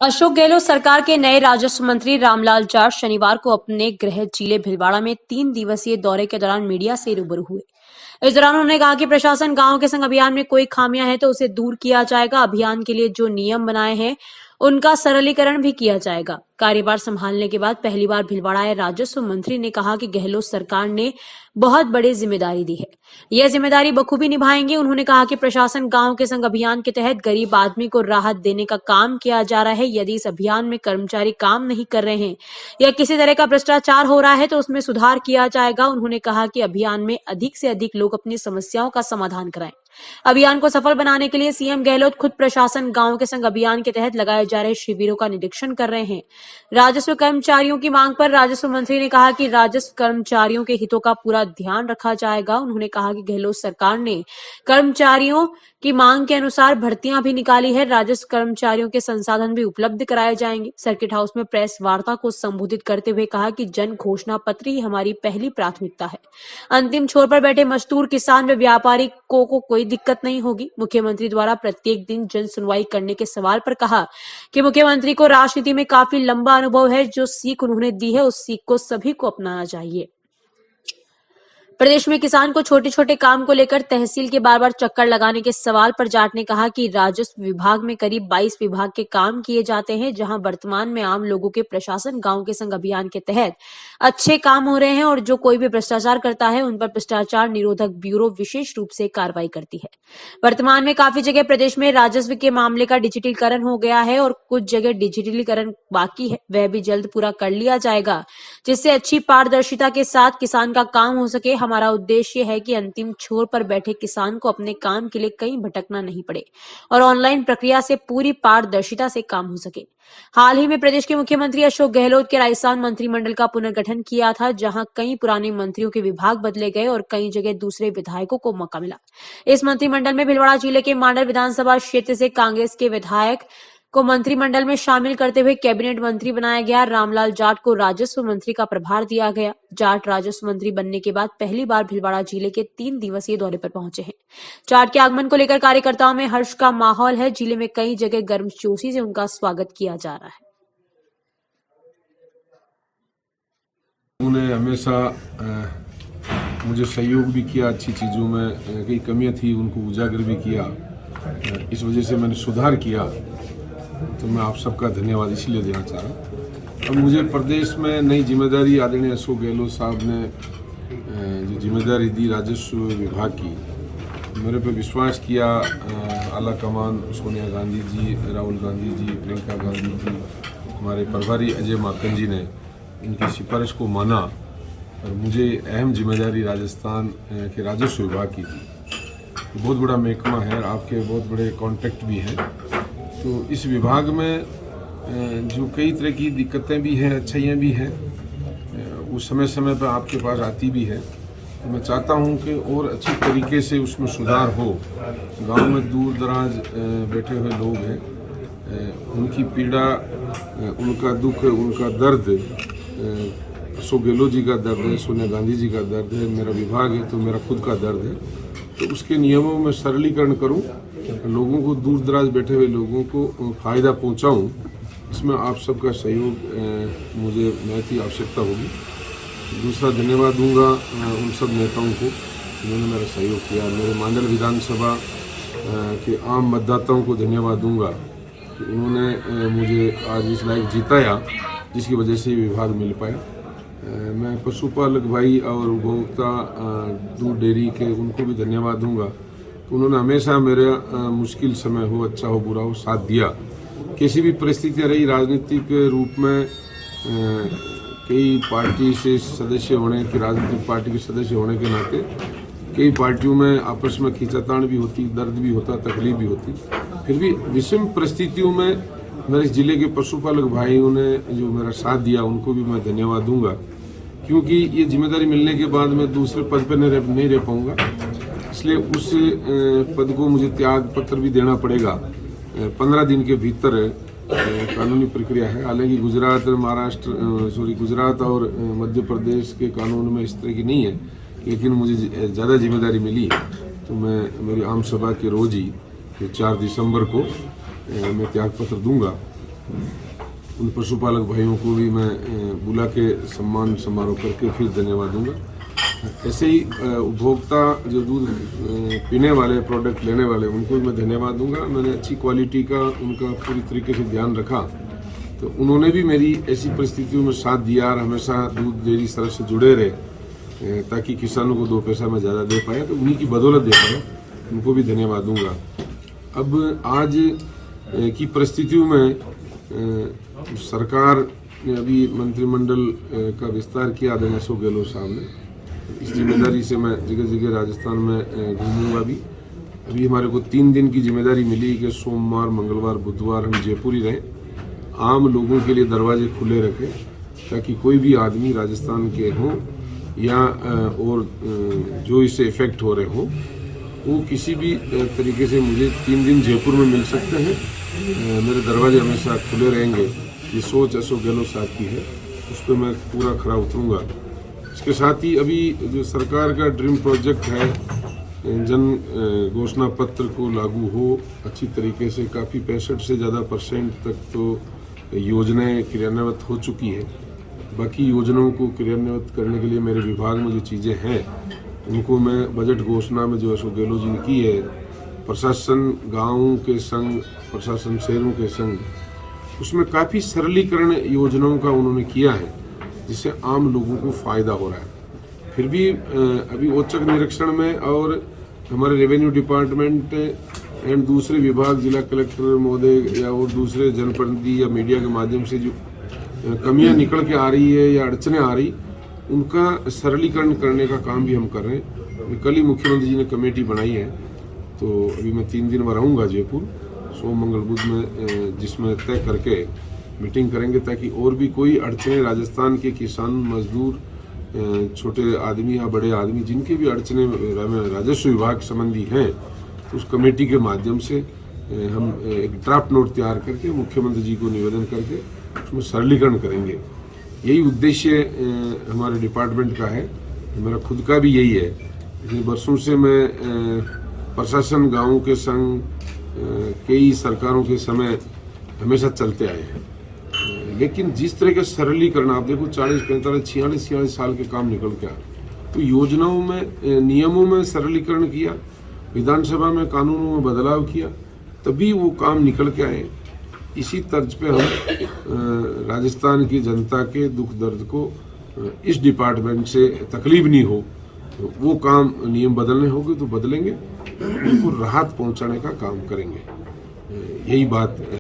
अशोक गहलोत सरकार के नए राजस्व मंत्री रामलाल जाट शनिवार को अपने गृह जिले भीलवाड़ा में 3 दिवसीय दौरे के दौरान मीडिया से रूबरू हुए। इस दौरान उन्होंने कहा कि प्रशासन गांव के संग अभियान में कोई खामियां हैं तो उसे दूर किया जाएगा। अभियान के लिए जो नियम बनाए हैं उनका सरलीकरण भी किया जाएगा। कार्यभार संभालने के बाद पहली बार भीलवाड़ा आए राजस्व मंत्री ने कहा कि गहलोत सरकार ने बहुत बड़ी जिम्मेदारी दी है, यह जिम्मेदारी बखूबी निभाएंगे। उन्होंने कहा कि प्रशासन गांव के संग अभियान के तहत गरीब आदमी को राहत देने का काम किया जा रहा है। यदि इस अभियान में कर्मचारी काम नहीं कर रहे हैं या किसी तरह का भ्रष्टाचार हो रहा है तो उसमें सुधार किया जाएगा। उन्होंने कहा कि अभियान में अधिक से अधिक लोग अपनी समस्याओं का समाधान कराएं। अभियान को सफल बनाने के लिए सीएम गहलोत खुद प्रशासन गांव के संग अभियान के तहत लगाए जा रहे शिविरों का निरीक्षण कर रहे हैं। राजस्व कर्मचारियों की मांग पर राजस्व मंत्री ने कहा कि राजस्व कर्मचारियों के हितों का पूरा ध्यान रखा जाएगा। उन्होंने कहा कि गहलोत सरकार ने कर्मचारियों की मांग के अनुसार भर्तियां भी निकाली है। राजस्व कर्मचारियों के संसाधन भी उपलब्ध कराए जाएंगे। सर्किट हाउस में प्रेस वार्ता को संबोधित करते हुए कहा कि जन घोषणा पत्र ही हमारी पहली प्राथमिकता है। अंतिम छोर पर बैठे मजदूर, किसान व व्यापारी को कोई दिक्कत नहीं होगी। मुख्यमंत्री द्वारा प्रत्येक दिन जन सुनवाई करने के सवाल पर कहा कि मुख्यमंत्री को राजनीति में काफी लंबा अनुभव है। जो सीख उन्होंने दी है उस सीख को सभी को अपनाना चाहिए। प्रदेश में किसान को छोटे छोटे काम को लेकर तहसील के बार बार चक्कर लगाने के सवाल पर जाट ने कहा कि राजस्व विभाग में करीब 22 विभाग के काम किए जाते हैं, जहां वर्तमान में आम लोगों के प्रशासन गांव के संग अभियान के तहत अच्छे काम हो रहे हैं और जो कोई भी भ्रष्टाचार करता है उन पर भ्रष्टाचार निरोधक ब्यूरो विशेष रूप से कार्रवाई करती है। वर्तमान में काफी जगह प्रदेश में राजस्व के मामले का डिजिटलीकरण हो गया है और कुछ जगह डिजिटलीकरण बाकी है, वह भी जल्द पूरा कर लिया जाएगा, जिससे अच्छी पारदर्शिता के साथ किसान का काम हो सके। हमारा उद्देश्य है कि अंतिम छोर पर बैठे किसान को अपने काम के लिए कहीं भटकना नहीं पड़े और ऑनलाइन प्रक्रिया से पूरी पारदर्शिता से काम हो सके। हाल ही में प्रदेश के मुख्यमंत्री अशोक गहलोत के राजस्थान मंत्रिमंडल का पुनर्गठन किया था, जहां कई पुराने मंत्रियों के विभाग बदले गए और कई जगह दूसरे विधायकों को मौका मिला। इस मंत्रिमंडल में भीलवाड़ा जिले के मांडर विधानसभा क्षेत्र से कांग्रेस के विधायक को मंत्रिमंडल में शामिल करते हुए कैबिनेट मंत्री बनाया गया। रामलाल जाट को राजस्व मंत्री का प्रभार दिया गया। जाट राजस्व मंत्री बनने के बाद पहली बार भीलवाड़ा जिले के 3 दिवसीय दौरे पर पहुंचे हैं। जाट के आगमन को लेकर कार्यकर्ताओं में हर्ष का माहौल है। जिले में कई जगह गर्मजोशी से उनका स्वागत किया जा रहा है। उन्होंने हमेशा मुझे सहयोग भी किया, अच्छी चीज़ों में कई कमियां थी उनको उजागर भी किया, इस वजह से मैंने सुधार किया। तो मैं आप सबका धन्यवाद इसलिए देना चाह रहा हूँ। अब मुझे प्रदेश में नई जिम्मेदारी आदरणीय अशोक गहलोत साहब ने जो जिम्मेदारी दी राजस्व विभाग की, मेरे पे विश्वास किया। आला कमान सोनिया गांधी जी, राहुल गांधी जी, प्रियंका गांधी जी, हमारे प्रभारी अजय माकन जी ने उनकी सिफारिश को माना और मुझे अहम जिम्मेदारी राजस्थान के राजस्व विभाग की दी। बहुत बड़ा महकमा है, आपके बहुत बड़े कॉन्टैक्ट भी हैं। तो इस विभाग में जो कई तरह की दिक्कतें भी हैं, अच्छाइयाँ भी हैं, वो समय समय पर आपके पास आती भी है। तो मैं चाहता हूँ कि और अच्छी तरीके से उसमें सुधार हो। गांव में दूर दराज बैठे हुए लोग हैं, उनकी पीड़ा, उनका दुख, उनका दर्द अशोक गहलोत जी का दर्द है, सोनिया गांधी जी का दर्द है, मेरा विभाग है तो मेरा खुद का दर्द है। तो उसके नियमों में सरलीकरण करूं, लोगों को, दूर दराज बैठे हुए लोगों को फ़ायदा पहुंचाऊं। इसमें आप सबका सहयोग मुझे बहुत ही आवश्यकता होगी। दूसरा धन्यवाद दूंगा उन सब नेताओं को जिन्होंने मेरा सहयोग किया। मेरे मांडल विधानसभा के आम मतदाताओं को धन्यवाद दूंगा कि उन्होंने मुझे आज इस लायक जिताया, जिसकी वजह से विभाग मिल पाया। मैं पशुपालक भाई और उपभोक्ता दूध डेयरी के उनको भी धन्यवाद दूंगा। उन्होंने हमेशा मेरा मुश्किल समय हो, अच्छा हो, बुरा हो, साथ दिया। किसी भी परिस्थिति रही, राजनीतिक रूप में कई पार्टी से सदस्य होने के, राजनीतिक पार्टी के सदस्य होने के नाते कई पार्टियों में आपस में खींचातान भी होती, दर्द भी होता, तकलीफ भी होती। फिर भी विषम परिस्थितियों में मेरे जिले के पशुपालक भाइयों ने जो मेरा साथ दिया, उनको भी मैं धन्यवाद दूंगा, क्योंकि ये जिम्मेदारी मिलने के बाद मैं दूसरे पद पर नहीं रह पाऊंगा। इसलिए उस पद को मुझे त्याग पत्र भी देना पड़ेगा। 15 दिन के भीतर कानूनी प्रक्रिया है। हालांकि गुजरात और मध्य प्रदेश के कानून में इस तरह की नहीं है, लेकिन मुझे ज़्यादा जिम्मेदारी मिली तो मैं मेरी आम सभा के रोज ही 4 दिसंबर को मैं त्याग पत्र दूंगा। उन पशुपालक भाइयों को भी मैं बुला के सम्मान समारोह करके फिर धन्यवाद दूंगा। ऐसे ही उपभोक्ता जो दूध पीने वाले प्रोडक्ट लेने वाले उनको भी मैं धन्यवाद दूंगा। मैंने अच्छी क्वालिटी का उनका पूरी तरीके से ध्यान रखा, तो उन्होंने भी मेरी ऐसी परिस्थितियों में साथ दिया और हमेशा दूध डेयरी तरह से जुड़े रहे ताकि किसानों को 2 पैसा मैं ज़्यादा दे पाया, तो उन्हीं की बदौलत दे पाया, उनको भी धन्यवाद दूंगा। अब आज की परिस्थितियों में सरकार ने अभी मंत्रिमंडल का विस्तार किया आदरणीय अशोक गहलोत साहब ने। इस जिम्मेदारी से मैं जगह जगह राजस्थान में घूमूंगा भी। अभी हमारे को 3 दिन की जिम्मेदारी मिली कि सोमवार, मंगलवार, बुधवार हम जयपुर ही रहें, आम लोगों के लिए दरवाजे खुले रखें ताकि कोई भी आदमी राजस्थान के हों या और जो इससे इफेक्ट हो रहे हों वो किसी भी तरीके से मुझे 3 दिन जयपुर में मिल सकते हैं। मेरे दरवाजे हमेशा खुले रहेंगे। ये सोच अशोक गहलोत साहब की है, उस पर मैं पूरा खरा उतरूंगा। इसके साथ ही अभी जो सरकार का ड्रीम प्रोजेक्ट है, जन घोषणा पत्र को लागू हो अच्छी तरीके से, काफ़ी 65 से ज़्यादा % तक तो योजनाएं क्रियान्वित हो चुकी है। बाकी योजनाओं को क्रियान्वित करने के लिए मेरे विभाग में जो चीज़ें हैं उनको मैं बजट घोषणा में जो अशोक गहलोत जी ने की है, प्रशासन गाँवों के संग, प्रशासन शहरों के संग, उसमें काफ़ी सरलीकरण योजनाओं का उन्होंने किया है जिससे आम लोगों को फ़ायदा हो रहा है। फिर भी अभी औचक निरीक्षण में और हमारे रेवेन्यू डिपार्टमेंट एंड दूसरे विभाग, जिला कलेक्टर महोदय या और दूसरे जनप्रतिनिधि या मीडिया के माध्यम से जो कमियां निकल के आ रही है या अड़चने आ रही, उनका सरलीकरण करने का काम भी हम कर रहे हैं। कल ही मुख्यमंत्री जी ने कमेटी बनाई है, तो अभी मैं 3 दिन में रहूँगा जयपुर, सोम मंगल बुध में, जिसमें तय करके मीटिंग करेंगे ताकि और भी कोई अड़चने राजस्थान के किसान, मजदूर, छोटे आदमी या बड़े आदमी जिनके भी अड़चने राजस्व विभाग संबंधी हैं, तो उस कमेटी के माध्यम से हम एक ड्राफ्ट नोट तैयार करके मुख्यमंत्री जी को निवेदन करके उसमें सरलीकरण करेंगे। यही उद्देश्य हमारे डिपार्टमेंट का है, मेरा खुद का भी यही है। इतने वर्षों से मैं प्रशासन, गाँवों के संग, कई सरकारों के समय हमेशा चलते आए हैं, लेकिन जिस तरह के सरलीकरण आप देखो 40, 45, 46 साल के काम निकल के आए, तो योजनाओं में, नियमों में सरलीकरण किया, विधानसभा में कानूनों में बदलाव किया, तभी वो काम निकल के आए। इसी तर्ज पे हम राजस्थान की जनता के दुख दर्द को इस डिपार्टमेंट से तकलीफ नहीं हो, तो वो काम नियम बदलने होंगे तो बदलेंगे, उनको राहत पहुंचाने का काम करेंगे। यही बात